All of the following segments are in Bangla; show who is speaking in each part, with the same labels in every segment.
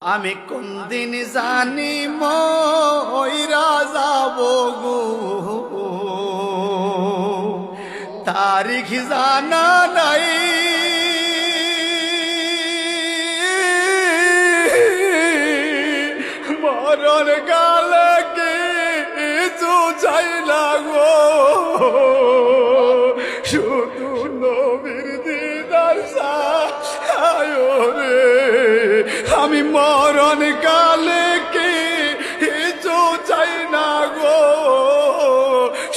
Speaker 1: আমি কোন দিন জানি মইরা যাব গো, তারিখ জানা নাই। মরণ কালে কিছু চাই না গো, শুধু নবীর দিদার চাই রে। আমি মরণ কালে কিছু চাই না গো,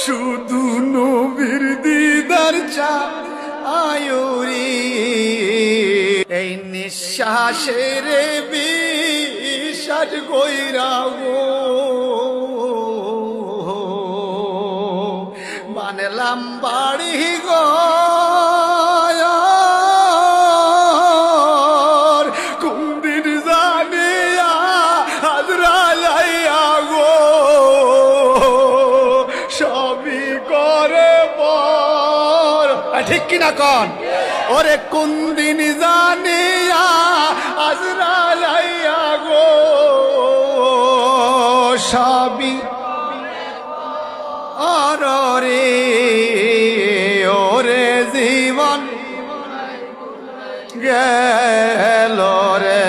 Speaker 1: শুধু নবীর দিদার চাই রে। এই নিঃশ্বাসের বিশ্বাস কইরা গো বানলাম বাড়ি গো, কোন দিন জানিয়া হাজরালাইয়া গো সবই করে পর। ঠিক কিনা কন? ওরে কোন দিন জানিয়া হাজরালাইয়া গো সবই রে। ওরে জীবন গেল রে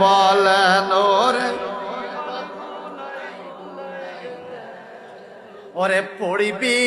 Speaker 1: বলেন ওরে পড়বি